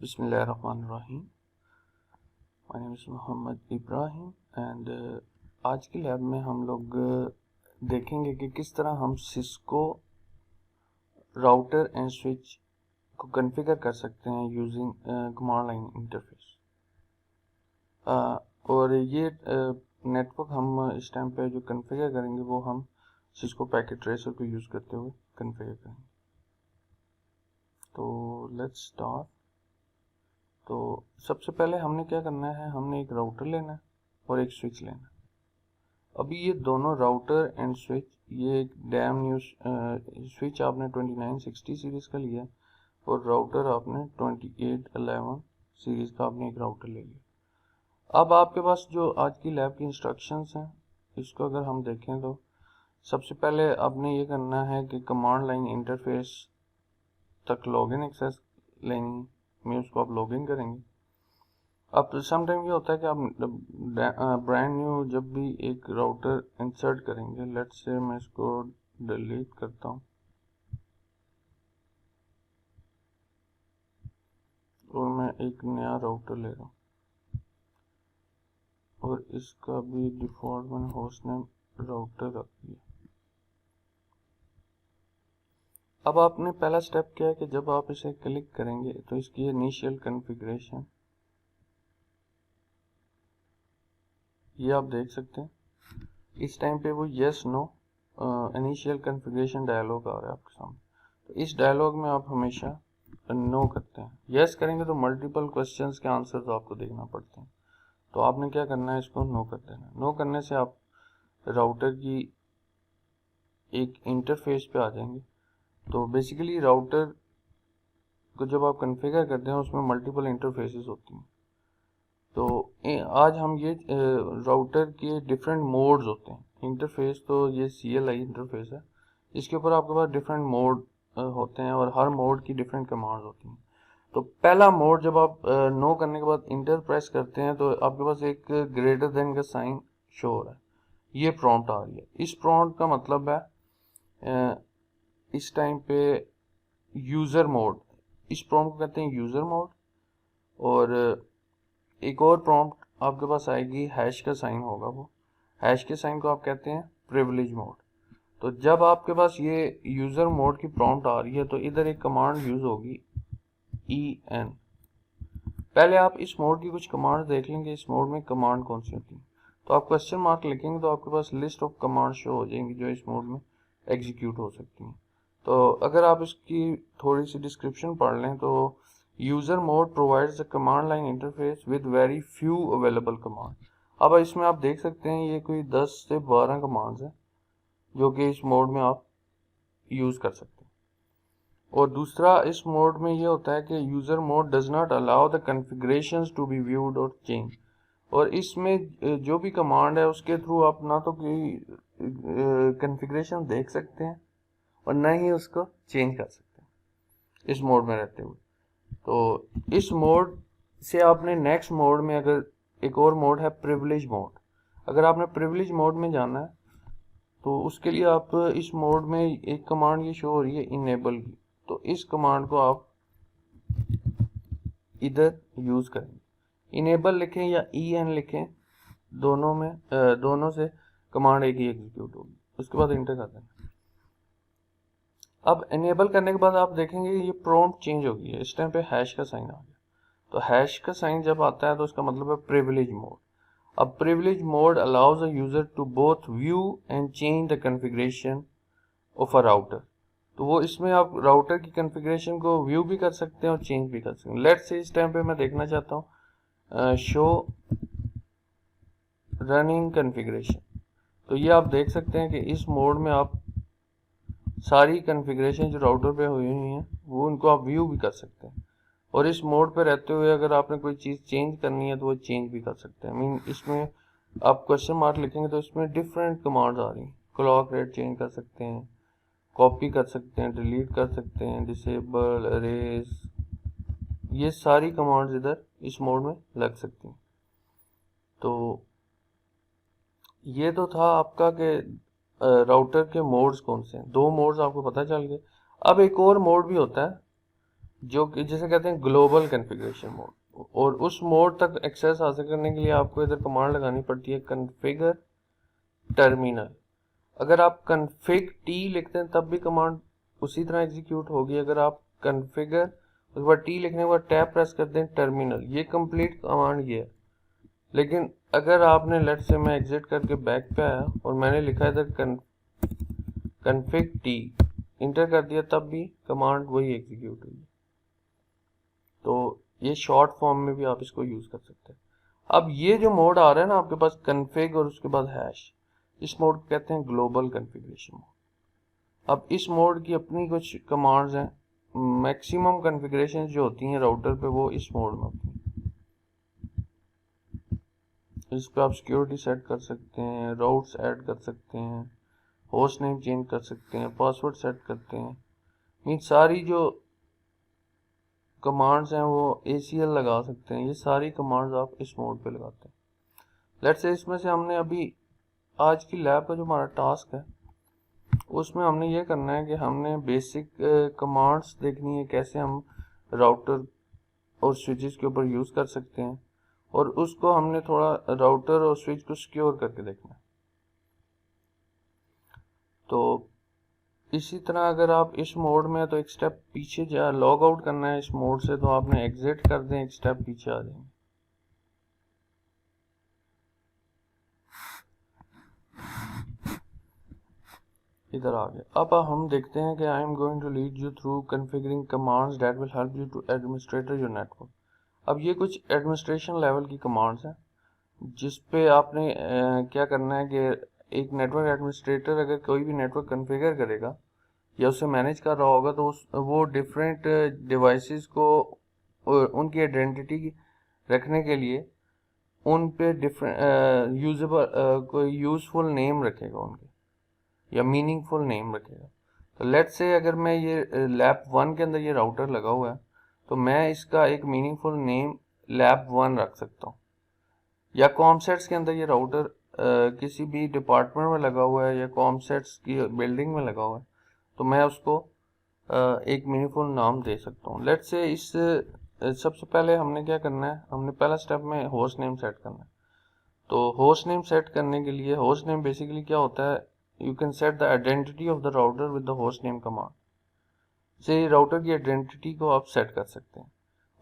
बिस्मिल्लाहिर्रहमानिर्रहीम। My name is Mohammad Ibrahim and आज की लैब में हम लोग देखेंगे कि किस तरह हम सिस्को राउटर एंड स्विच को कॉन्फ़िगर कर सकते हैं यूजिंग कमांड लाइन इंटरफेस। और ये नेटवर्क हम इस टाइम पे जो कॉन्फ़िगर करेंगे वो हम सिस्को पैकेट ट्रेसर को यूज़ करते हुए कॉन्फ़िगर करेंगे। तो लेट्स स्टार्ट। तो सबसे पहले हमने क्या करना है, हमने एक राउटर लेना है और एक स्विच लेना है। अभी ये दोनों राउटर एंड स्विच, ये एक डैम न्यू स्विच आपने 2960 सीरीज़ का लिया और राउटर आपने 2811 सीरीज़ का आपने एक राउटर ले लिया। अब आपके पास जो आज की लैब की इंस्ट्रक्शंस हैं, इसको अगर हम देखें तो सबसे पहले आपने ये करना है कि कमांड लाइन इंटरफेस तक लॉगिन एक्सेस लेनी में उसको आप लॉगिन करेंगे। अब समटाइम ये होता है कि आप ब्रांड न्यू जब भी एक राउटर इंसर्ट करेंगे, लेट्स से मैं इसको डिलीट करता हूँ और मैं एक नया राउटर ले रहा हूँ और इसका भी डिफॉल्ट मैंने होस्ट नेम राउटर रख दिया। अब आपने पहला स्टेप क्या है कि जब आप इसे क्लिक करेंगे तो इसकी इनिशियल कॉन्फ़िगरेशन ये आप देख सकते हैं। इस टाइम पे वो yes no initial configuration dialogue आ रहा है आपके सामने। तो इस डायलॉग में आप हमेशा नो करते हैं। यस करेंगे तो मल्टीपल क्वेश्चंस के आंसर्स आपको देखना पड़ते हैं, तो आपने क्या करना है, इसको नो कर देना। नो करने से आप राउटर की एक इंटरफेस पे आ जाएंगे। तो बेसिकली राउटर को जब आप कॉन्फ़िगर करते हैं उसमें मल्टीपल इंटरफेसेस होती हैं। तो आज हम ये राउटर के डिफरेंट मोड्स होते हैं। इंटरफेस तो ये CLI इंटरफेस है, इसके ऊपर आपके पास डिफरेंट मोड होते हैं और हर मोड की डिफरेंट कमांड्स होती हैं। तो पहला मोड जब आप नो करने के बाद इंटर प्रेस करते हैं तो आपके पास एक ग्रेटर देन का साइन शो हो रहा है, ये प्रॉम्प्ट आ रही है। इस प्रॉम्प्ट का मतलब है इस टाइम पे यूज़र मोड, इस प्रॉम्प्ट को कहते हैं यूज़र मोड। और एक और प्रॉम्प्ट आपके पास आएगी, हैश का साइन होगा, वो हैश के साइन को आप कहते हैं प्रिविलेज मोड। तो जब आपके पास ये यूज़र मोड की प्रॉम्प्ट आ रही है तो इधर एक कमांड यूज़ होगी EN। पहले आप इस मोड की कुछ कमांड देख लेंगे, इस मोड में कमांड कौन सी होती है। तो आप क्वेश्चन मार्क लिखेंगे तो आपके पास लिस्ट ऑफ कमांड शो हो जाएंगी जो इस मोड में एग्जीक्यूट हो सकती हैं। तो अगर आप इसकी थोड़ी सी डिस्क्रिप्शन पढ़ लें तो user mode provides the command line interface with very few available command. अब इसमें आप देख सकते हैं ये कोई 10 से 12 कमांड्स हैं जो कि इस मोड में आप यूज़ कर सकते हैं। और दूसरा इस मोड में ये होता है कि user mode does not allow the configurations to be viewed और चेंज। और इसमें जो भी कमांड है उसके थ्रू आप ना तो कोई कॉन्फ़िगरेशन देख सकते हैं और ना ही उसको चेंज कर सकते हैं इस मोड में रहते हुए। तो इस मोड से आपने नेक्स्ट मोड में, अगर एक और मोड है प्रिविलेज मोड, अगर आपने प्रिविलेज मोड में जाना है तो उसके लिए आप इस मोड में एक कमांड ये शो हो रही है इनेबल की, तो इस कमांड को आप इधर यूज़ करेंगे। इनेबल लिखें या EN लिखें, दोनों में दोनों से कमांड एक ही एग्जीक्यूट होगी। उसके बाद इंटर कर देना। अब इनेबल करने के बाद आप देखेंगे ये प्रॉम्प्ट चेंज हो गई है, इस टाइम पे हैश का साइन आ गया। तो हैश का साइन जब आता है तो इसका मतलब है प्रिविलेज मोड। अब privilege mode allows a user to both view and change the configuration of a router. तो वो इसमें आप राउटर की कॉन्फ़िगरेशन को व्यू भी कर सकते हैं और चेंज भी कर सकते हैं। लेट्स से इस टाइम पे मैं देखना चाहता हूँ शो रनिंग कॉन्फ़िगरेशन। तो ये आप देख सकते हैं कि इस मोड में आप सारी कॉन्फ़िगरेशन जो राउटर पे हुई हुई हैं वो उनको आप व्यू भी कर सकते हैं। और इस मोड पे रहते हुए अगर आपने कोई चीज़ चेंज करनी है तो वो चेंज भी कर सकते हैं। मीन इसमें आप क्वेश्चन मार्क लिखेंगे तो इसमें डिफरेंट कमांड्स आ रही हैं। क्लॉक रेट चेंज कर सकते हैं, कॉपी कर सकते हैं, डिलीट कर सकते हैं, डिसेबल, अरेज, ये सारी कमांड्स इधर इस मोड में लग सकती हैं। तो ये तो था आपका कि राउटर के मोड्स कौन से हैं। 2 मोड्स आपको पता चल गए। अब एक और मोड भी होता है जो कि जिसे कहते हैं ग्लोबल कॉन्फ़िगरेशन मोड, और उस मोड तक एक्सेस हासिल करने के लिए आपको इधर कमांड लगानी पड़ती है कॉन्फ़िगर टर्मिनल। अगर आप config t लिखते हैं तब भी कमांड उसी तरह एग्जीक्यूट होगी। अगर आप कॉन्फ़िगर उसके बाद t लिखने के बाद टैब प्रेस कर दें टर्मिनल, ये कंप्लीट कमांड ये है। लेकिन अगर आपने लेट से मैं एग्जिट करके बैक पे आया और मैंने लिखा इधर config t इंटर कर दिया, तब भी कमांड वही एग्जीक्यूट हुई। तो ये शॉर्ट फॉर्म में भी आप इसको यूज कर सकते हैं। अब ये जो मोड आ रहा है ना आपके पास config और उसके बाद हैश, इस मोड को कहते हैं ग्लोबल कॉन्फ़िगरेशन मोड। अब इस मोड की अपनी कुछ कमांड्स हैं, मैक्सिमम कॉन्फ़िगरेशन जो होती हैं राउटर पे वो इस मोड में होती हैं। इस पे आप सिक्योरिटी सेट कर सकते हैं, राउट्स ऐड कर सकते हैं, होस्ट नेम चेंज कर सकते हैं, पासवर्ड सेट करते हैं। मीन सारी जो कमांड्स हैं वो ACL लगा सकते हैं। ये सारी कमांड्स आप इस मोड पे लगाते हैं। लेट्स से इसमें से हमने अभी आज की लैब का जो हमारा टास्क है उसमें हमने ये करना है कि हमने बेसिक कमांड्स देखनी है, कैसे हम राउटर और स्विचेस के ऊपर यूज़ कर सकते हैं, और उसको हमने थोड़ा राउटर और स्विच को सिक्योर करके देखना है। तो इसी तरह अगर आप इस मोड में तो एक स्टेप पीछे जा लॉग आउट करना है इस मोड से, तो आपने एग्जिट कर दें, एक स्टेप पीछे आ जाएंगे। इधर आ गए। अब हम देखते हैं कि I am going to lead you through configuring commands that will help you to administrator your network. अब ये कुछ एडमिनिस्ट्रेशन लेवल की कमांड्स हैं जिस पे आपने क्या करना है कि एक नेटवर्क एडमिनिस्ट्रेटर अगर कोई भी नेटवर्क कॉन्फ़िगर करेगा या उसे मैनेज कर रहा होगा तो वो डिफरेंट डिवाइसेस को उनकी आइडेंटिटी रखने के लिए उन पे डिफरेंट यूजेबल कोई यूजफुल नेम रखेगा उनके, या मीनिंगफुल नेम रखेगा। तो लेट्स से अगर मैं ये लैब 1 के अंदर ये राउटर लगा हुआ है तो मैं इसका एक मीनिंगफुल नेम लैब 1 रख सकता हूँ। या कॉमसेट्स के अंदर ये राउटर किसी भी डिपार्टमेंट में लगा हुआ है या कॉमसेट्स की बिल्डिंग में लगा हुआ है तो मैं उसको एक मीनिंगफुल नाम दे सकता हूँ। लेट्स से इस सबसे पहले हमने क्या करना है, हमने पहला स्टेप में होस्ट नेम सेट करना है। तो होस्ट नेम सेट करने के लिए होस्ट नेम बेसिकली क्या होता है, you can set the identity of the router with the hostname command से राउटर की आइडेंटिटी को आप सेट कर सकते हैं।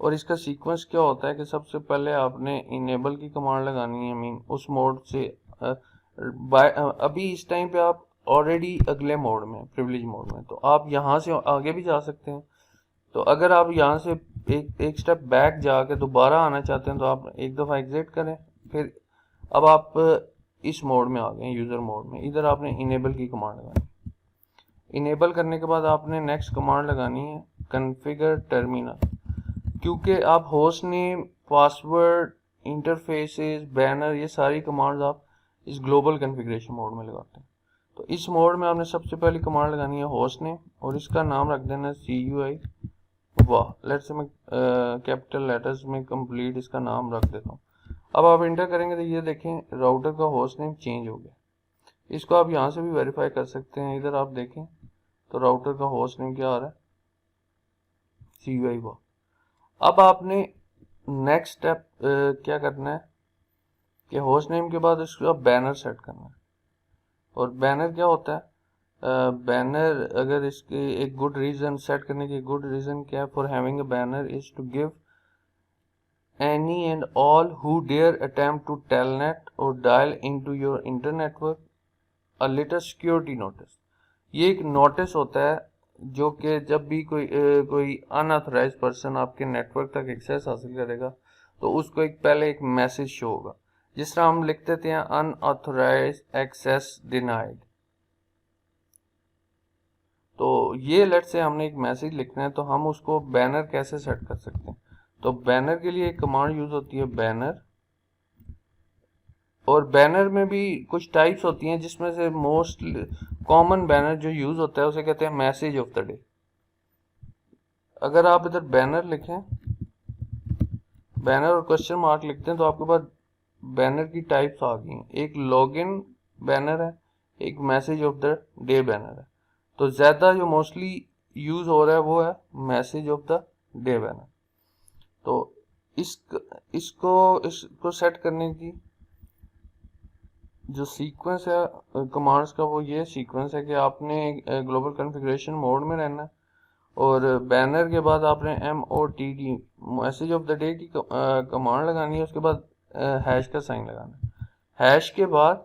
और इसका सीक्वेंस क्या होता है कि सबसे पहले आपने इनेबल की कमांड लगानी है, मीन उस मोड से अभी इस टाइम पे आप ऑलरेडी अगले मोड में प्रिविलेज मोड में, तो आप यहाँ से आगे भी जा सकते हैं। तो अगर आप यहाँ से एक स्टेप बैक जाके दोबारा आना चाहते हैं तो आप एक दफ़ा एग्जिट करें, फिर अब आप इस मोड में आ गए, यूज़र मोड में। इधर आपने इनेबल की कमांड लगानी। इनेबल करने के बाद आपने नेक्स्ट कमांड लगानी है कॉन्फ़िगर टर्मिनल, क्योंकि आप host name, password, interfaces, banner, ये सारी कमांड्स आप इस ग्लोबल कॉन्फ़िगरेशन मोड में लगाते हैं। तो इस मोड में आपने सबसे पहली कमांड लगानी है होस्ट नेम और इसका नाम रख देना है CUI वाह। लेट्स से मैं कैपिटल लेटर्स में कंप्लीट इसका नाम रख देता हूँ। अब आप इंटर करेंगे तो ये देखें राउटर का होस्ट नेम चेंज हो गया। इसको आप यहाँ से भी वेरीफाई कर सकते हैं। इधर आप देखें तो राउटर का होस्ट नेम क्या आ रहा है, CUI वाह। अब आपने नेक्स्ट स्टेप क्या करना है कि होस्ट नेम के बाद इसका बैनर सेट करना है। और बैनर क्या होता है, बैनर अगर इसके एक गुड रीज़न सेट करने की गुड रीज़न क्या है, for having a banner is to give any and all who dare attempt to telnet or dial into your internet a little security notice। ये एक नोटिस होता है जो कि जब भी कोई अनऑथराइज्ड पर्सन आपके नेटवर्क तक एक्सेस हासिल करेगा तो उसको पहले एक मैसेज शो होगा, जिस तरह हम लिख देते हैं अनऑथराइज्ड एक्सेस डिनाइड। तो ये लेट से हमने एक मैसेज लिखना है, तो हम उसको बैनर कैसे सेट कर सकते हैं। तो बैनर के लिए एक कमांड यूज होती है बैनर, और बैनर में भी कुछ टाइप्स होती हैं जिसमें से मोस्ट कॉमन बैनर जो यूज होता है उसे कहते हैं मैसेज ऑफ द डे। अगर आप इधर बैनर लिखें, बैनर और क्वेश्चन मार्क लिखते हैं तो आपके पास बैनर की टाइप्स आ गई हैं। एक लॉगिन बैनर है, एक message of the day banner है। तो ज़्यादा जो मोस्टली यूज हो रहा है वो है message of the day banner. तो इसको सेट करने की जो सीक्वेंस है कमांड्स का, वो ये सीक्वेंस है कि आपने ग्लोबल कॉन्फ़िगरेशन मोड में रहना है, और बैनर के बाद आपने MOTD message of the day की कमांड लगानी है, उसके बाद हैश का साइन लगाना है। हैश के बाद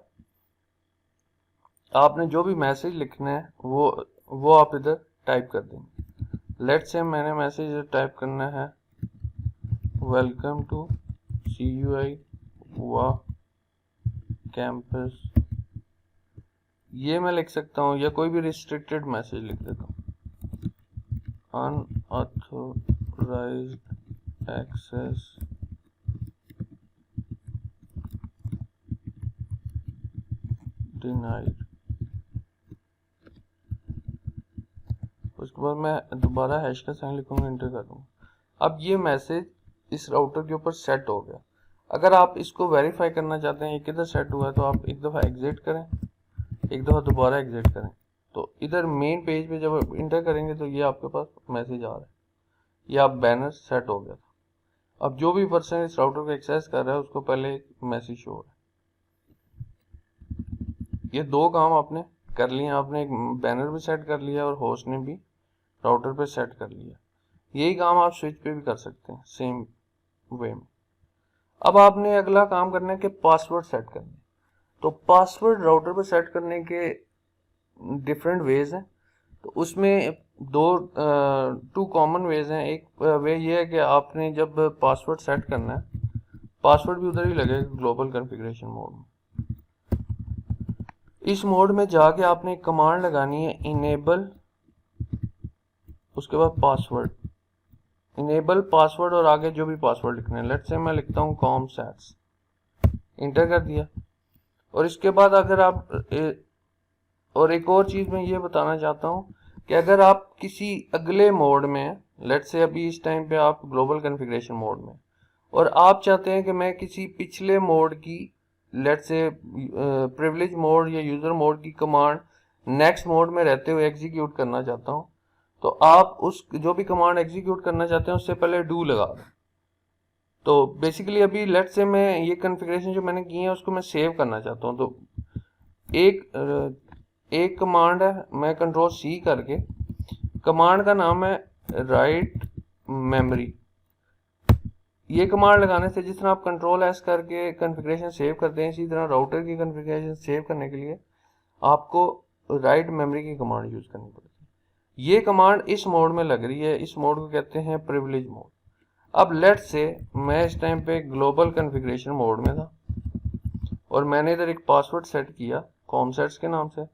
आपने जो भी मैसेज लिखना है वो आप इधर टाइप कर देंगे। लेट्स से मैंने मैसेज टाइप करना है वेलकम टू CUI वा कैंपस, ये मैं लिख सकता हूँ, या कोई भी रिस्ट्रिक्टेड मैसेज लिख देता हूँ, अनऑथोराइज्ड एक्सेस डिनाइड। उसके बाद मैं दोबारा हैश का साइन लिखूंगा, एंटर कर दूंगा। अब ये मैसेज इस राउटर के ऊपर सेट हो गया। अगर आप इसको वेरीफाई करना चाहते हैं ये किधर सेट हुआ है, तो आप एक दफ़ा एग्जिट करें, एक दफ़ा दोबारा एग्जिट करें, तो इधर मेन पेज पे जब आप इंटर करेंगे तो ये आपके पास मैसेज आ रहा है, ये आप बैनर सेट हो गया था। अब जो भी पर्सन इस राउटर को एक्सेस कर रहा है उसको पहले एक मैसेज शो हो रहा है। ये दो काम आपने कर लिए, आपने एक बैनर भी सेट कर लिया और होस्ट ने भी राउटर पे सेट कर लिया। यही काम आप स्विच पे भी कर सकते हैं सेम वे में। अब आपने अगला काम करना है कि पासवर्ड सेट करना है। तो पासवर्ड राउटर पे सेट करने के डिफरेंट वेज हैं। तो उसमें टू कॉमन वेज हैं। एक वे ये है कि आपने जब पासवर्ड सेट करना है, पासवर्ड भी उधर ही लगेगा ग्लोबल कॉन्फ़िगरेशन मोड में। इस मोड में जाके आपने एक कमांड लगानी है इनेबल, उसके बाद पासवर्ड, इनेबल पासवर्ड और आगे जो भी पासवर्ड लिखना है। लेट्स से मैं लिखता हूँ कॉमसैट्स, इंटर कर दिया। और इसके बाद अगर आप और एक और चीज़ मैं ये बताना चाहता हूँ कि अगर आप किसी अगले मोड में, लेट्स से अभी इस टाइम पे आप ग्लोबल कॉन्फ़िगरेशन मोड में, और आप चाहते हैं कि मैं किसी पिछले मोड की, लेट्स से प्रिविलेज मोड या यूज़र मोड की कमांड नेक्स्ट मोड में रहते हुए एग्जीक्यूट करना चाहता हूँ, तो आप उस जो भी कमांड एग्जीक्यूट करना चाहते हैं उससे पहले डू लगा दें। तो बेसिकली अभी लेट्स से मैं ये कॉन्फ़िगरेशन जो मैंने की है उसको मैं सेव करना चाहता हूँ। तो एक कमांड है, मैं कंट्रोल C करके, कमांड का नाम है राइट मेमोरी। ये कमांड लगाने से जिस तरह आप कंट्रोल S करके कॉन्फ़िगरेशन सेव करते हैं, इसी तरह राउटर की कॉन्फ़िगरेशन सेव करने के लिए आपको राइट मेमोरी की कमांड यूज़ करनी पड़ती है। ये कमांड इस मोड में लग रही है, इस मोड को कहते हैं प्रिविलेज मोड। अब लेट्स से मैं इस टाइम पे ग्लोबल कॉन्फ़िगरेशन मोड में था और मैंने इधर एक पासवर्ड सेट किया कॉमसैट्स के नाम से।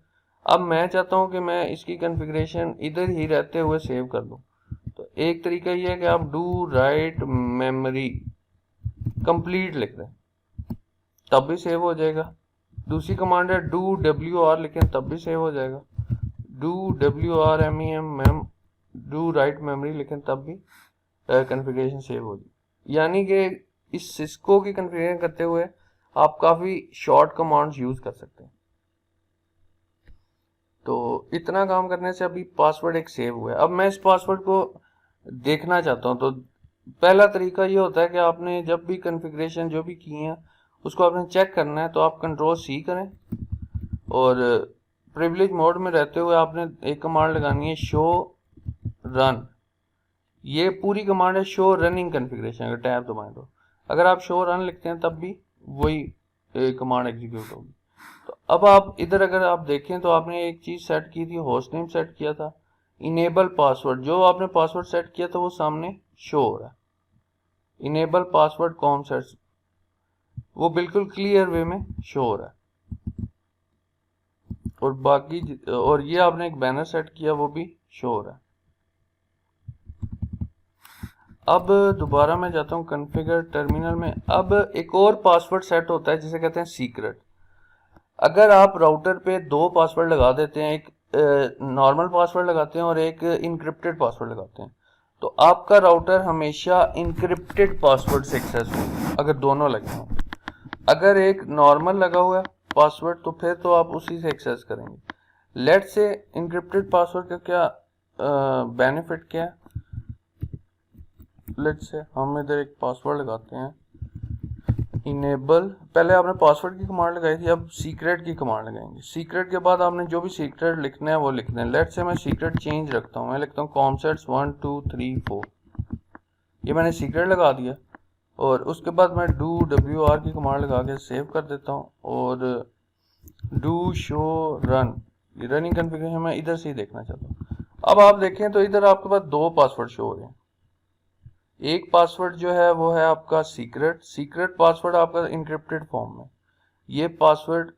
अब मैं चाहता हूं कि मैं इसकी कॉन्फ़िगरेशन इधर ही रहते हुए सेव कर दूं। तो एक तरीका ये है कि आप डू राइट मेमोरी कंप्लीट लिख दें, तब भी सेव हो जाएगा। दूसरी कमांड है डू WR, लेकिन तब भी सेव हो जाएगा। Do WRMEM do write memory, लेकिन तब भी कॉन्फ़िगरेशन सेव होगी। यानी कि इस सिस्को की कॉन्फ़िगरेशन करते हुए आप काफ़ी शॉर्ट कमांड्स यूज़ कर सकते हैं। तो इतना काम करने से अभी पासवर्ड एक सेव हुआ है। अब मैं इस पासवर्ड को देखना चाहता हूँ। तो पहला तरीका ये होता है कि आपने जब भी कॉन्फ़िगरेशन जो भी की है उसको आपने चेक करना है, तो आप कंट्रोल C करें और प्रिविलेज मोड में रहते हुए आपने एक कमांड लगानी है शो रन। ये पूरी कमांड है शो रनिंग कॉन्फ़िगरेशन, अगर टैब दबाएं तो। अगर आप शो रन लिखते हैं तब भी वही कमांड एग्जीक्यूट होगी। तो अब आप इधर अगर आप देखें तो आपने एक चीज़ सेट की थी, होस्ट नेम सेट किया था, इनेबल पासवर्ड, जो आपने पासवर्ड सेट किया था वो सामने शो हो रहा है। इनेबल पासवर्ड कॉमसैट्स वो बिल्कुल क्लियर वे में शो हो रहा है। और बाकी और ये आपने एक बैनर सेट किया वो भी शो हो रहा है। अब दोबारा मैं जाता हूँ कॉन्फ़िगर टर्मिनल में। अब एक और पासवर्ड सेट होता है जिसे कहते हैं सीक्रेट। अगर आप राउटर पे दो पासवर्ड लगा देते हैं, एक नॉर्मल पासवर्ड लगाते हैं और एक इनक्रिप्टेड पासवर्ड लगाते हैं, तो आपका राउटर हमेशा इनक्रिप्टेड पासवर्ड से एक्सेस होगा अगर दोनों लगे हों। अगर एक नॉर्मल लगा हुआ है पासवर्ड तो फिर तो आप उसी से एक्सेस करेंगे। लेट्स से इनक्रिप्टेड पासवर्ड का क्या बेनिफिट क्या है। लेट्स से हम इधर एक पासवर्ड लगाते हैं, इनेबल, पहले आपने पासवर्ड की कमांड लगाई थी, अब सीक्रेट की कमांड लगाएंगे। सीक्रेट के बाद आपने जो भी सीक्रेट लिखना है वो लिखना है। लेट्स से मैं सीक्रेट चेंज रखता हूँ, मैं लिखता हूँ कॉमसेट्स 1 2 3 4, ये मैंने सीक्रेट लगा दिया। और उसके बाद मैं डू WR की कमांड लगा के सेव कर देता हूँ, और डू शो रन, ये रनिंग कॉन्फ़िगरेशन मैं इधर से ही देखना चाहता हूँ। अब आप देखें तो इधर आपके पास दो पासवर्ड शो हो रहे हैं। एक पासवर्ड जो है वो है आपका सीक्रेट पासवर्ड आपका इंक्रिप्टेड फॉर्म में। ये पासवर्ड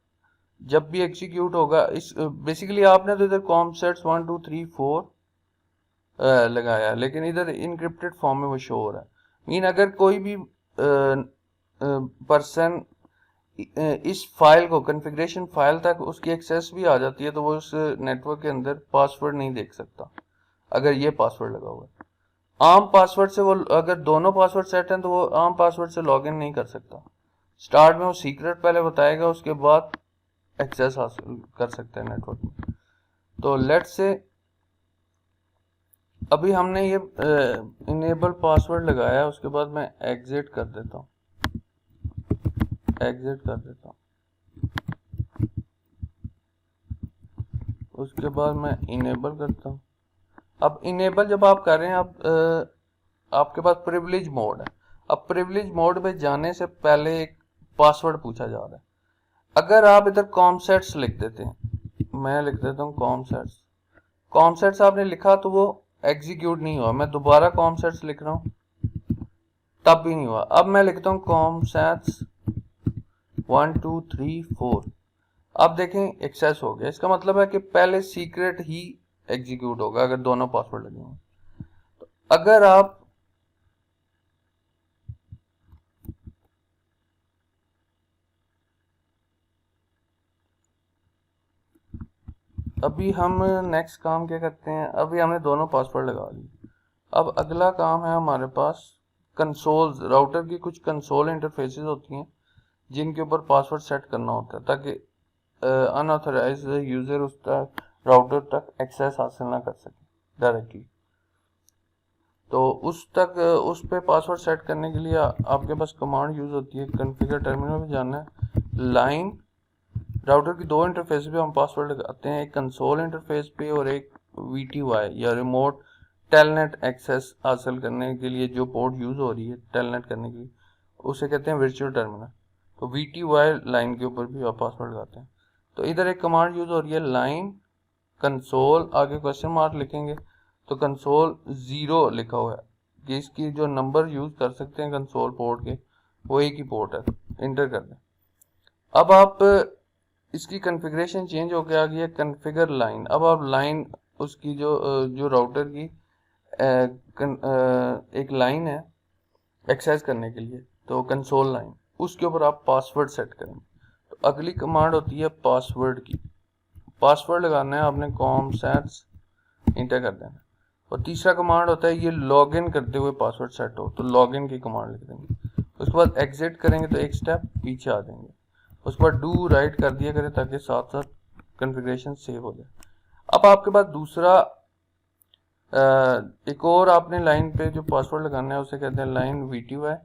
जब भी एग्जीक्यूट होगा, इस बेसिकली आपने तो इधर कॉमसेट्स 1 2 3 4 लगाया, लेकिन इधर इनक्रिप्टेड फॉर्म में वो शो हो रहा है। मीन अगर कोई भी पर्सन इस फाइल को, कॉन्फ़िगरेशन फाइल तक उसकी एक्सेस भी आ जाती है, तो वो उस नेटवर्क के अंदर पासवर्ड नहीं देख सकता अगर ये पासवर्ड लगा हुआ है। आम पासवर्ड से वो, अगर दोनों पासवर्ड सेट हैं तो वो आम पासवर्ड से लॉगिन नहीं कर सकता। स्टार्ट में वो सीक्रेट पहले बताएगा, उसके बाद एक्सेस हासिल कर सकते हैं नेटवर्क में। तो लेट्स से अभी हमने ये इनेबल पासवर्ड लगाया, उसके बाद मैं एग्जिट कर देता हूँ, उसके बाद मैं इनेबल करता हूँ। अब इनेबल जब आप कर रहे हैं, अब आपके पास प्रिविलेज मोड है। अब प्रिविलेज मोड में जाने से पहले एक पासवर्ड पूछा जा रहा है। अगर आप इधर कॉमसेट्स लिख देते हैं, मैं लिख देता हूँ कॉमसेट्स आपने लिखा तो वो एग्जीक्यूट नहीं हुआ। मैं दोबारा कॉमसेट्स लिख रहा हूँ, तब भी नहीं हुआ। अब मैं लिखता हूँ कॉमसेट्स 1 2 3 4, अब देखें एक्सेस हो गया। इसका मतलब है कि पहले सीक्रेट ही एग्जीक्यूट होगा अगर दोनों पासवर्ड लगे हों। तो अगर आप अभी हम नेक्स्ट काम क्या करते हैं, अभी हमने दोनों पासवर्ड लगा लिए। अब अगला काम है हमारे पास कंसोल्स, राउटर की कुछ कंसोल इंटरफेसेस होती हैं जिनके ऊपर पासवर्ड सेट करना होता है ताकि अनऑथराइज यूजर उस तक, राउटर तक एक्सेस हासिल ना कर सके डायरेक्टली। तो उस पे पासवर्ड सेट करने के लिए आपके पास कमांड यूज होती है। कॉन्फ़िगर टर्मिनल में जाना है, लाइन, राउटर की दो इंटरफेस पे हम पासवर्ड लगाते हैं, एक कंसोल इंटरफेस पे और एक VTY या रिमोट टेलनेट एक्सेस हासिल करने के लिए जो पोर्ट यूज हो रही है टेलनेट करने के लिए, उसे कहते हैं वर्चुअल टर्मिनल। तो VTY लाइन के ऊपर भी आप पासवर्ड लगाते हैं। तो इधर एक कमांड यूज हो रही है लाइन कंसोल, आगे क्वेश्चन मार्क लिखेंगे तो कंसोल 0 लिखा हुआ है कि इसकी जो नंबर यूज कर सकते हैं कंसोल पोर्ट के वो एक ही पोर्ट है, इंटर कर दें। अब आप इसकी कॉन्फ़िगरेशन चेंज होकर आ गई है कॉन्फ़िगर लाइन। अब आप लाइन उसकी जो राउटर की एक लाइन है एक्सेस करने के लिए, तो कंसोल लाइन, उसके ऊपर आप पासवर्ड सेट करेंगे। तो अगली कमांड होती है पासवर्ड की। पासवर्ड लगाना है आपने कॉमसेट्स इंटर कर देना। और तीसरा कमांड होता है ये लॉगिन करते हुए पासवर्ड सेट हो, तो लॉगिन की कमांड लिख देंगे। उसके बाद एग्जिट करेंगे तो एक स्टेप पीछे आ जाएंगे। उसके बाद डू राइट कर दिया करें ताकि साथ साथ कॉन्फ़िगरेशन सेव हो जाए। अब आपके पास दूसरा एक और आपने लाइन पे जो पासवर्ड लगाना है उसे कहते हैं लाइन VTY।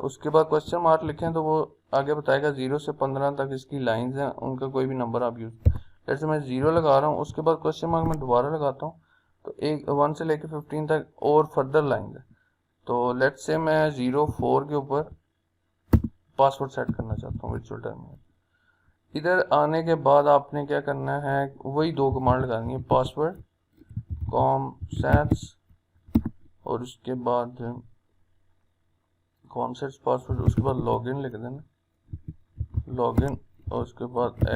उसके बाद क्वेश्चन मार्क लिखें तो वो आगे बताएगा 0 से 15 तक इसकी लाइंस हैं, उनका कोई भी नंबर आप यूज, जैसे मैं 0 लगा रहा हूँ, उसके बाद क्वेश्चन मार्क मैं दोबारा लगाता हूँ तो 1 से लेकर 15 तक और फर्दर लाइन है। तो लेट्स से मैं 04 के ऊपर पासवर्ड सेट करना चाहता हूँ वर्चुअल टर्मिनल। इधर आने के बाद आपने क्या करना है, वही दो कमांड लगानी है, पासवर्ड कॉमसेट्स और उसके बाद कॉमसेट्स पासवर्ड, उसके बाद लॉगिन लिख देना, लॉगिन, और उसके बाद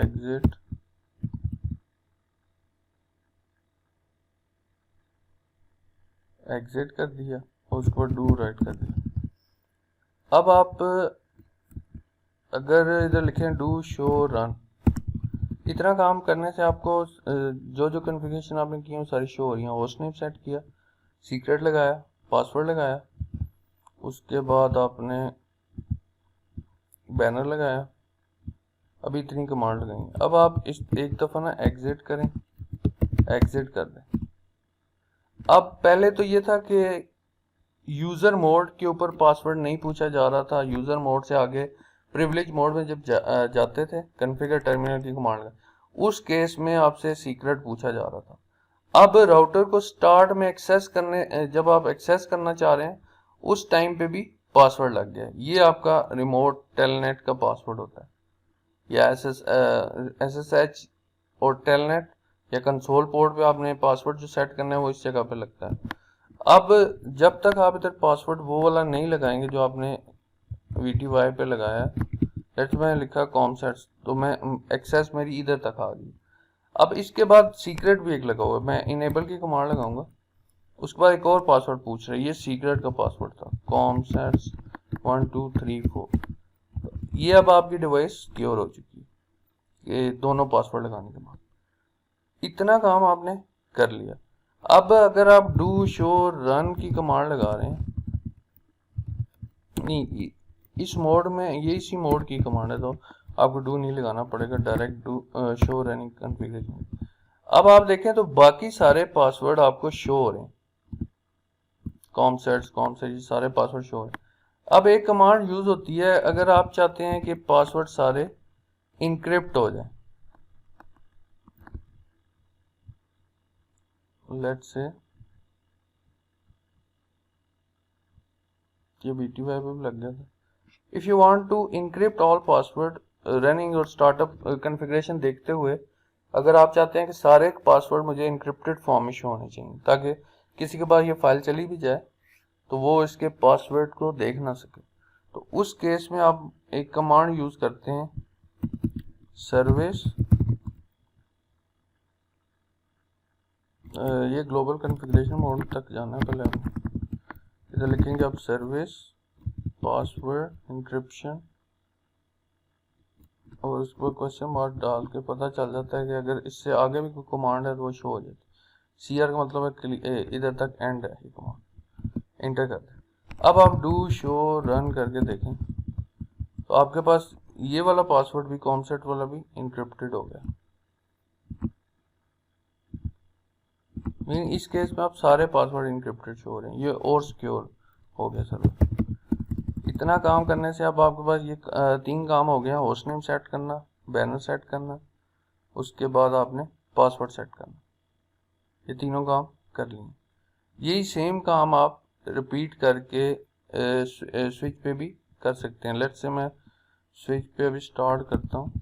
एग्जिट कर दिया और उसके बाद डू राइट कर दिया। अब आप अगर इधर लिखें डू शो रन, इतना काम करने से आपको जो कॉन्फ़िगरेशन आपने की है सारी शो हो रही है। होस्ट नेम सेट किया, सीक्रेट लगाया, पासवर्ड लगाया, उसके बाद आपने बैनर लगाया, अभी इतनी कमांड लगाई। अब आप इस एक दफ़ा ना एग्जिट करें, एग्जिट कर दें। अब पहले तो ये था कि यूज़र मोड के ऊपर पासवर्ड नहीं पूछा जा रहा था, यूज़र मोड से आगे प्रिविलेज मोड में जब जाते थे कॉन्फ़िगर टर्मिनल की कमांड का, उस केस में आपसे सीक्रेट पूछा जा रहा था। अब राउटर को स्टार्ट में एक्सेस करने, जब आप एक्सेस करना चाह रहे हैं उस टाइम पे भी पासवर्ड लग गया। ये आपका रिमोट टेलनेट का पासवर्ड होता है, या SSH और टेलनेट या कंसोल पोर्ट पे आपने पासवर्ड जो सेट करना है वो इस जगह पे लगता है। अब जब तक आप इधर पासवर्ड वो वाला नहीं लगाएंगे जो आपने VTY पे लगाया है, लेट्स मैं लिखा कॉमसेट्स, तो मैं एक्सेस मेरी इधर तक आ गई। अब इसके बाद सीक्रेट भी एक लगा हुआ है, मैं इनेबल की कमांड लगाऊंगा, उसके बाद एक और पासवर्ड पूछ रहा है, ये सीक्रेट का पासवर्ड था कॉमसेट्स 1 2 3 4। ये अब आपकी डिवाइस सिक्योर हो चुकी है ये दोनों पासवर्ड लगाने के बाद। इतना काम आपने कर लिया। अब अगर आप डू शो रन की कमांड लगा रहे हैं, नहीं इस मोड में, ये इसी मोड की कमांड है, तो आपको डू नहीं लगाना पड़ेगा, direct do show running configuration. अब आप देखें तो बाकी सारे पासवर्ड आपको शो हो रहे हैं, कॉमसेट्स सारे पासवर्ड शो हो रहे हैं। अब एक कमांड यूज होती है अगर आप चाहते हैं कि पासवर्ड सारे इनक्रिप्ट हो जाए, लेट्स से ये VTY पे भी लग गया था। If you want to encrypt all password running और स्टार्टअप कॉन्फ़िगरेशन देखते हुए, अगर आप चाहते हैं कि सारे पासवर्ड मुझे इनक्रिप्टेड फॉर्म में शो होने चाहिए ताकि किसी के पास ये फाइल चली भी जाए तो वो इसके पासवर्ड को देख ना सके, तो उस केस में आप एक कमांड यूज करते हैं सर्विस, ये ग्लोबल कॉन्फ़िगरेशन मोड तक जाना है, पहले इधर लिखेंगे आप सर्विस पासवर्ड इंक्रिप्शन और उस पर क्वेश्चन मार्क डाल के पता चल जाता है कि अगर इससे आगे भी कोई कमांड है तो वो शो हो जाती है। CR का मतलब है इधर तक एंड है, ये कमांड एंटर कर दें। अब आप डू शो रन करके देखें तो आपके पास ये वाला पासवर्ड भी, कॉमसेट वाला भी इनक्रिप्टेड हो गया। इस केस में आप सारे पासवर्ड इनक्रिप्टेड शो हो रहे हैं, ये और सिक्योर हो गया सर्वर। इतना काम करने से अब आपके पास ये 3 काम हो गया, होस्ट नेम सेट करना, बैनर सेट करना, उसके बाद आपने पासवर्ड सेट करना, ये तीनों काम कर लिए। यही सेम काम आप रिपीट करके स्विच पे भी कर सकते हैं। लेट्स से मैं स्विच पे अभी स्टार्ट करता हूँ,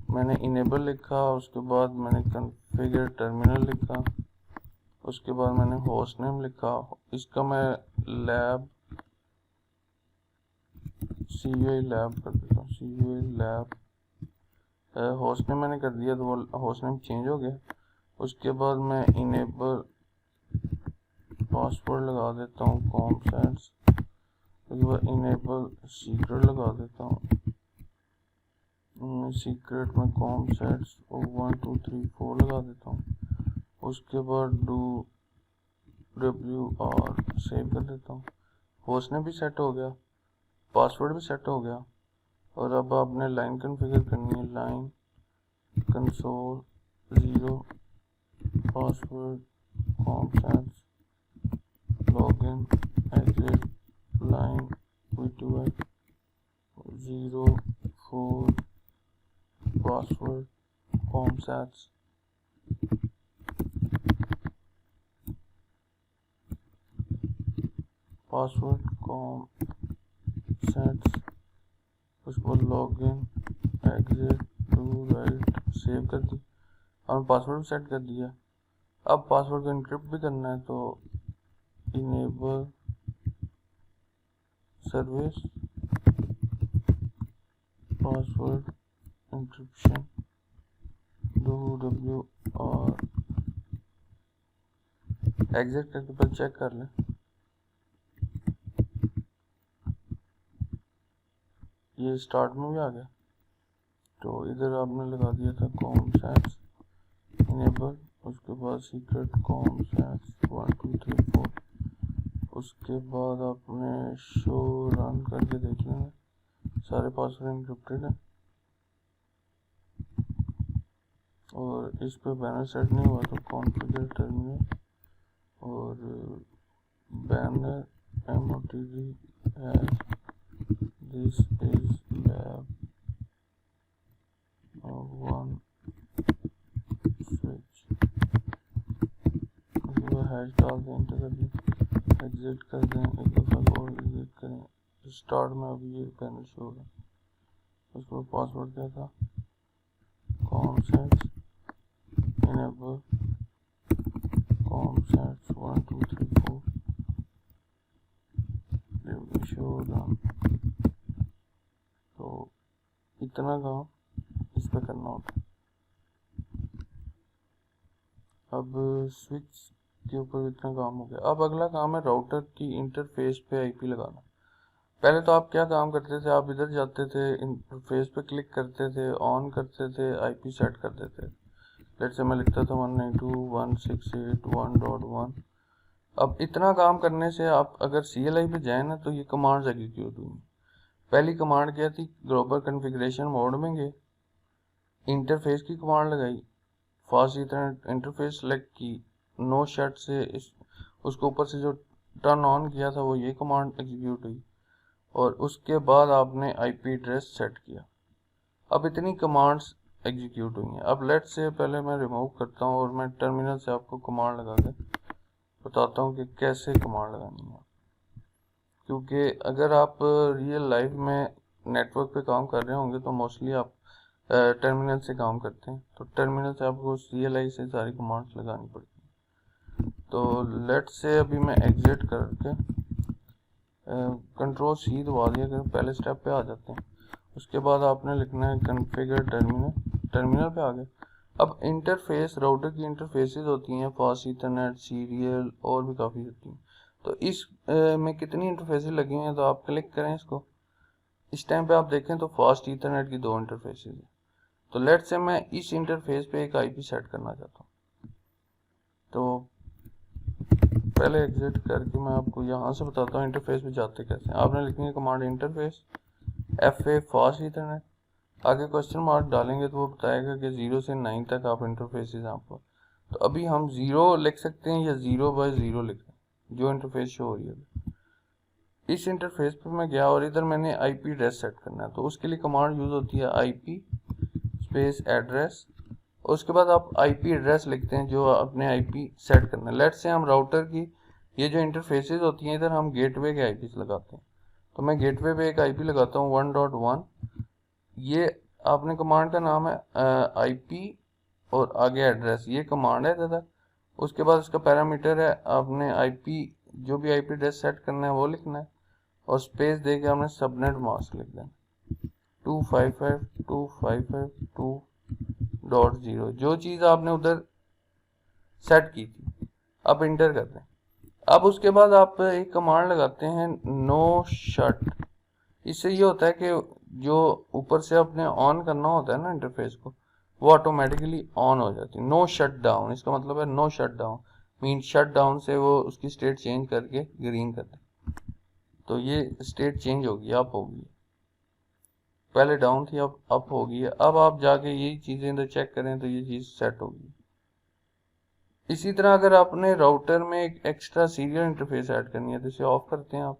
मैंने इनेबल लिखा, उसके बाद मैंने कॉन्फ़िगर टर्मिनल लिखा, उसके बाद मैंने होस्ट नेम लिखा, इसका मैं लैब CUI लैब कर देता हूँ, CUI लैब। होस्ट नेम मैंने कर दिया तो वो होस्ट नेम चेंज हो गया। उसके बाद मैं इनेबल पासवर्ड लगा देता हूँ कॉमसेट्स, उसके बाद इनेबल सीक्रेट लगा देता हूँ, सीक्रेट में कॉमसेट्स 1 2 3 4 लगा देता हूँ। उसके बाद डू WR सेव कर देता हूँ। होस्ट नेम भी सेट हो गया, पासवर्ड भी सेट हो गया, और अब आपने लाइन कॉन्फ़िगर करनी है, line console 0 password comsets login exit line VTY 0 4 password comsets password comsets, उसको login exit to write save कर दी और पासवर्ड सेट कर दिया। अब पासवर्ड को इनक्रिप्ट भी करना है तो enable service password encryption do WR exit करके पर चेक कर लें। ये स्टार्ट में भी आ गया, तो इधर आपने लगा दिया था कॉमसेट्स इनेबल, उसके बाद सीक्रेट कॉमसेट्स 1 2 3 4, उसके बाद आपने शो रन करके देख लेना सारे पासवर्ड इनक्रिप्टेड है, और इस पे बैनर सेट नहीं हुआ तो कॉन्फ़िगर टर्मिनल और banner MOTG as this is lab 1 switch, hash डाल दें, एंटर कर दें, एग्जिट कर दें, एक दफ़ा और एग्जिट करें। स्टार्ट में अभी ये पैनल शो होगा, उसको पासवर्ड क्या था, COMSATS enable COMSATS 1 2 3 4 show done. तो इतना काम इस पे करना होता है। अब स्विच के ऊपर इतना काम हो गया। अब अगला काम है राउटर की इंटरफेस पे आईपी लगाना। पहले तो आप क्या काम करते थे, आप इधर जाते थे, इंटरफेस पे क्लिक करते थे, ऑन करते थे, आईपी सेट कर देते थे। लेट्स से मैं लिखता था 192.168.1.1। अब इतना काम करने से आप अगर CLI पे जाए ना तो ये कमांड्स एग्जीक्यूट हुई। पहली कमांड क्या थी, ग्लोबल कॉन्फ़िगरेशन मोड में गए, इंटरफेस की कमांड लगाई, फास्ट इथरनेट इंटरफेस सेलेक्ट की, नो शट से उसको ऊपर से जो टर्न ऑन किया था वो ये कमांड एग्जीक्यूट हुई, और उसके बाद आपने आईपी एड्रेस सेट किया। अब इतनी कमांड्स एग्जीक्यूट हुई हैं। अब लेट्स से पहले मैं रिमूव करता हूँ और मैं टर्मिनल से आपको कमांड लगा के बताता हूँ कि कैसे कमांड लगानी है। क्योंकि अगर आप रियल लाइफ में नेटवर्क पे काम कर रहे होंगे तो मोस्टली आप टर्मिनल से काम करते हैं, तो टर्मिनल से आपको CLI से सारी कमांड्स लगानी पड़ती हैं। तो लेट्स से अभी मैं एग्जिट करके कंट्रोल C दबा दिया कर पहले स्टेप पे आ जाते हैं। उसके बाद आपने लिखना है कॉन्फ़िगर टर्मिनल, टर्मिनल पे आ गए। अब इंटरफेस, राउटर की इंटरफेसेस होती हैं, फास्ट इथरनेट, सीरियल और भी काफ़ी होती हैं। तो इस में कितनी इंटरफेसेस लगी हुई हैं, तो आप क्लिक करें इसको। इस टाइम पे आप देखें तो फास्ट इथरनेट की 2 इंटरफेसेस हैं। तो लेट्स से मैं इस इंटरफेस पे एक आईपी सेट करना चाहता हूँ। तो पहले एग्जिट करके मैं आपको यहाँ से बताता हूँ इंटरफेस पे जाते कैसे। आपने लिखनी है command interface FA fast Ethernet, आगे क्वेश्चन मार्क डालेंगे तो वो बताएगा कि 0 से 9 तक आप इंटरफेसेस हैं आपको। तो अभी हम 0 लिख सकते हैं या 0/0 लिख सकते हैं, जो इंटरफेस शो हो रही है। इस इंटरफेस पे मैं गया और इधर मैंने आईपी एड्रेस सेट करना है, तो उसके लिए कमांड यूज होती है IP स्पेस एड्रेस, और उसके बाद आप आईपी एड्रेस लिखते हैं जो अपने आईपी सेट करना है। लेट्स से हम राउटर की ये जो इंटरफेसेस होती हैं इधर हम गेटवे के आईपी लगाते हैं, तो मैं गेटवे पे एक आईपी लगाता हूँ 1.1। ये आपने कमांड का नाम है IP और आगे एड्रेस, ये कमांड है दादा। उसके बाद उसका पैरामीटर है, आपने IP जो भी आईपी एड्रेस सेट करना है वो लिखना है, और स्पेस दे के आपने सबनेट मास्क लिख देना 255.255.2.0, जो चीज़ आपने उधर सेट की थी। अब इंटर कर दें। अब उसके बाद आप एक कमांड लगाते हैं नो शट। इससे ये होता है कि जो ऊपर से आपने ऑन करना होता है ना इंटरफेस को, वो ऑटोमेटिकली ऑन हो जाती है। नो शट डाउन, इसका मतलब है no shut down mean shut down से वो उसकी स्टेट चेंज करके ग्रीन कर दे, तो ये स्टेट चेंज होगी, अप होगी। पहले डाउन थी अब अप होगी है। अब आप जाके यही चीज़ें इधर चेक करें तो ये चीज़ सेट होगी। इसी तरह अगर आपने राउटर में एक एक्स्ट्रा सीरियल इंटरफेस ऐड करनी है तो इसे ऑफ करते हैं आप।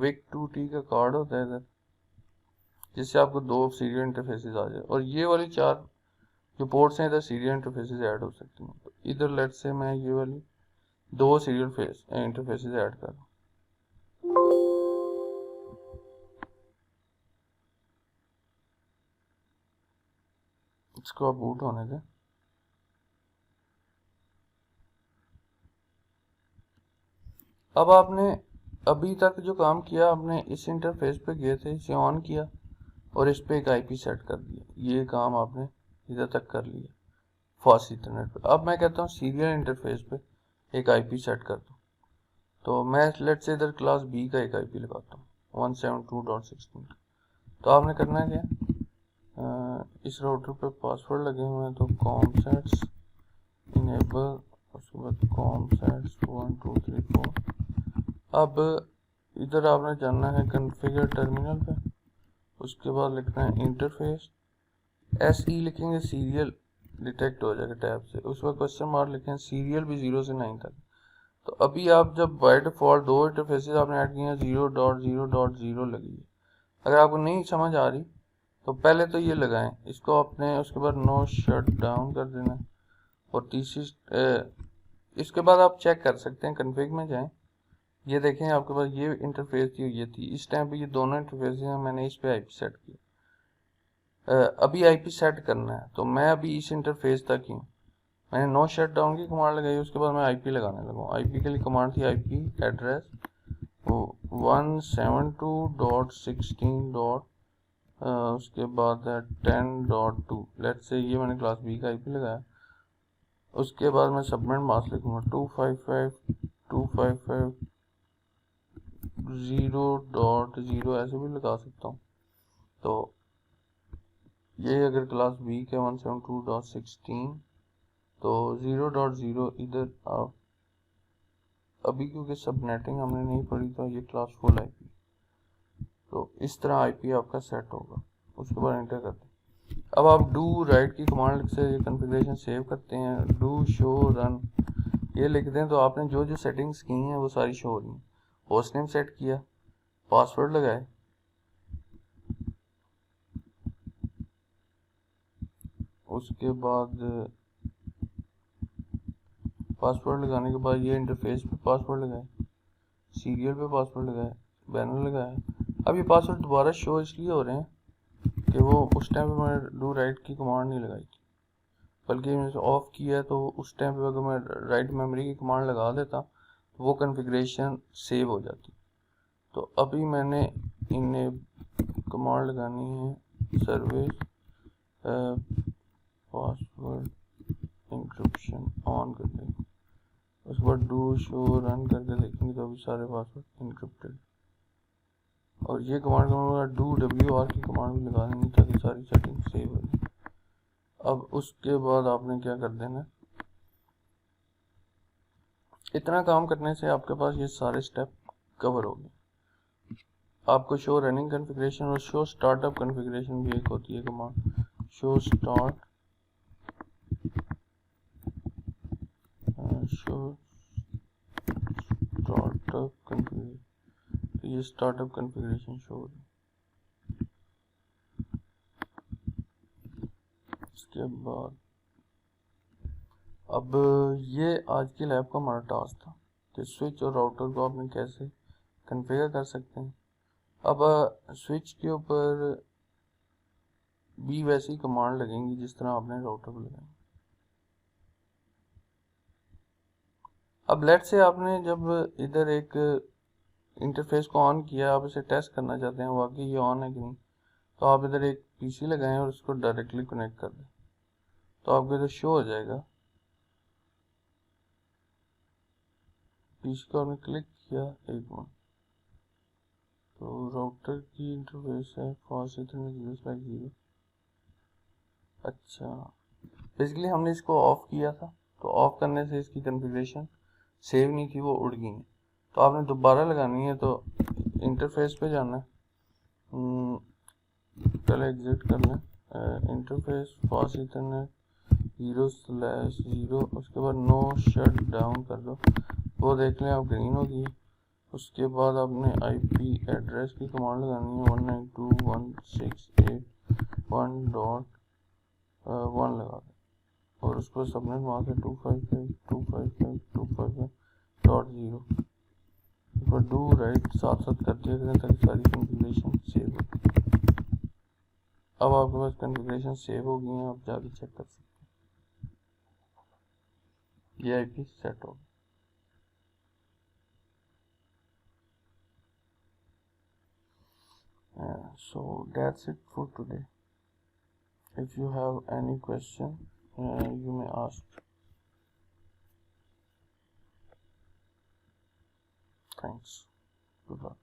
विक 2T का कार्ड होता है इधर, जिससे आपको 2 सीरियल इंटरफेसेस आ जाए, और ये वाली 4 जो पोर्ट्स हैं इधर सीरियल इंटरफेसेस ऐड हो सकती हैं। तो इधर लेट से मैं ये वाली 2 सीरियल इंटरफेसेस ऐड कर रहा हूँ। इसको आप बूट होने दें। अब आपने अभी तक जो काम किया, आपने इस इंटरफेस पे गए थे, इसे ऑन किया और इस पे एक आईपी सेट कर दिया, ये काम आपने इधर तक कर लिया फास्ट इथरनेट पे। अब मैं कहता हूँ सीरियल इंटरफेस पे एक आईपी सेट कर दूँ, तो मैं लेट से इधर क्लास B का एक आईपी लगाता हूँ 172.16। तो आपने करना क्या, इस राउटर पे पासवर्ड लगे हुए हैं, तो कॉमसेट्स इनेबल, उसके बाद कॉमसेट्स 1 2 3 4। अब इधर आपने जाना है कॉन्फ़िगर टर्मिनल पे, उसके बाद लिखना है इंटरफेस, SE लिखेंगे सीरियल डिटेक्ट हो जाएगा टैब से, उस पर क्वेश्चन मार्क लिखें, सीरियल भी 0 से 9 तक। तो अभी आप जब बाय डिफॉल्ट दो इंटरफेसेस आपने ऐड किए हैं 0.0.0 लगी है। अगर आपको नहीं समझ आ रही तो पहले तो ये लगाएं इसको आपने, उसके बाद नो शट डाउन कर देना है। और तीसरी इसके बाद आप चेक कर सकते हैं, कन्फिग में जाएं, ये देखें आपके पास ये इंटरफेस थी और ये थी। इस टाइम पे ये दोनों इंटरफेस हैं, मैंने इस पे आईपी सेट किया। अभी आईपी सेट करना है तो मैं अभी इस इंटरफेस तक ही हूँ। मैंने नो शट डाउन की कमांड लगाई, उसके बाद मैं आईपी लगाने लगा। आईपी के लिए कमांड थी आईपी एड्रेस 172.16. उसके बाद है 10.2। लेट्स से ये मैंने क्लास बी का आईपी लगाया। उसके बाद मैं सबनेट मास्क लिखूंगा 255.255.0.0 ऐसे भी लगा सकता हूँ। तो ये अगर क्लास बी के 172.16 तो 0.0 इधर आप अभी क्योंकि सबनेटिंग हमने नहीं पढ़ी तो ये क्लास फुल आईपी। तो इस तरह आईपी आपका सेट होगा। उसके बाद एंटर करते हैं। अब आप डू राइट की कमांड से ये कॉन्फ़िगरेशन सेव करते हैं। डू शो रन ये लिखते हैं तो आपने जो जो सेटिंग्स की हैं वो सारी शो हो रही हैं। होस्ट नेम सेट किया, पासवर्ड लगाए, उसके बाद पासवर्ड लगाने के बाद ये इंटरफेस पे पासवर्ड लगाए, सीरियल पे पासवर्ड लगाए, बैनर लगाए। अब ये पासवर्ड दोबारा शो इसलिए हो रहे हैं कि वो उस टाइम पे मैंने डू राइट की कमांड नहीं लगाई थी, बल्कि मैंने ऑफ किया तो उस टाइम पे अगर मैं राइट मेमोरी की कमांड लगा देता तो वो कॉन्फ़िगरेशन सेव हो जाती। तो अभी मैंने इन्हें कमांड लगानी है सर्विस पासवर्ड इंक्रिप्शन ऑन कर देंगे। उसके बाद डू शो रन करके देखेंगे तो अभी सारे पासवर्ड इंक्रिप्टेड। और ये कमांड का डू WR की कमांड भी लगा देंगे ताकि सारी सेटिंग सेव हो जाए। अब उसके बाद आपने क्या कर देना, इतना काम करने से आपके पास ये सारे स्टेप कवर हो गए। आपको शो रनिंग कॉन्फ़िगरेशन और शो स्टार्टअप कॉन्फ़िगरेशन भी एक होती है कमांड, शो स्टार्टअप कॉन्फ़िगरेशन। ये स्टार्टअप कॉन्फ़िगरेशन शो हो रही है। इसके बाद अब ये आज की लैब का हमारा टास्क था कि स्विच और राउटर को आपने कैसे कॉन्फ़िगर कर सकते हैं। अब स्विच के ऊपर भी वैसी कमांड लगेंगी जिस तरह आपने राउटर को लगाई। अब लेट से आपने जब इधर एक इंटरफेस को ऑन किया, आप इसे टेस्ट करना चाहते हैं वाकई ये ऑन है कि नहीं, तो आप इधर एक पीसी लगाएं और उसको डायरेक्टली कनेक्ट कर दें तो आपको इधर शो हो जाएगा। पीसी को आपने क्लिक किया, एक मिनट, तो राउटर की इंटरफेस है फास्ट इथरनेट 0/0। अच्छा, बेसिकली हमने इसको ऑफ किया था तो ऑफ करने से इसकी कॉन्फ़िगरेशन सेव नहीं थी, वो उड़ गई है। तो आपने दोबारा लगानी है तो इंटरफेस पे जाना है, पहले एग्जिट कर लें, इंटरफेस फास्ट इथरनेट 0/0, उसके बाद नो शट डाउन कर दो, वो देख लें आप ग्रीन होगी। उसके बाद आपने आईपी एड्रेस की कमांड लगानी है 192.168.1.1 लगा दें और उसको सबनेट वहाँ से 255.255.255.0 पर डू राइट साथ साथ करते रहें ताकि सारी कॉन्फ़िगरेशन सेव हो। अब आपके पास कॉन्फ़िगरेशन सेव हो गई हैं, आप जाके चेक कर सकते हैं ये आईपी सेट हो। So that's it for today. If you have any question, you may ask. Thanks. Good luck.